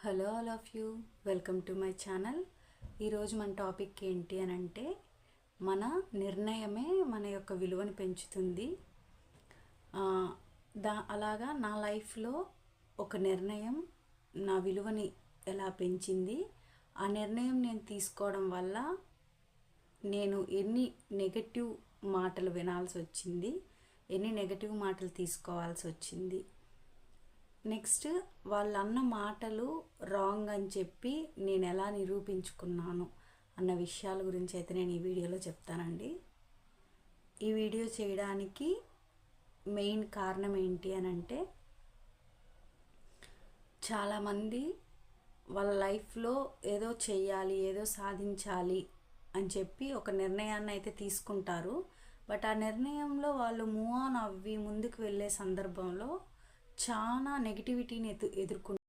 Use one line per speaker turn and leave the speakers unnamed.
Hello all of you, welcome to my channel. ఈరోజు మన topic ఏంటి అని అంటే, మన నిర్ణయమే మన యొక్క విలువని పెంచుతుంది. అలాగా నా లైఫ్లో ఒక నిర్ణయం నా విలువని ఎలా పెంచింది, ఆ నిర్ణయం నేను తీసుకోవడం వల్ల నేను ఎన్ని నెగటివ్ మాటలు వినాల్సి వచ్చింది, ఎన్ని నెగటివ్ మాటలు తీసుకోవాల్సి వచ్చింది, నెక్స్ట్ వాళ్ళు అన్న మాటలు రాంగ్ అని చెప్పి నేను ఎలా నిరూపించుకున్నాను అన్న విషయాల గురించి అయితే నేను ఈ వీడియోలో చెప్తానండి. ఈ వీడియో చేయడానికి మెయిన్ కారణం ఏంటి అని అంటే, చాలామంది వాళ్ళ లైఫ్లో ఏదో చెయ్యాలి, ఏదో సాధించాలి అని చెప్పి ఒక నిర్ణయాన్ని అయితే తీసుకుంటారు. బట్ ఆ నిర్ణయంలో వాళ్ళు మూవ్ ఆన్ అవ్వి ముందుకు వెళ్ళే సందర్భంలో చాలా నెగిటివిటీని ఎదుర్కొంటారు.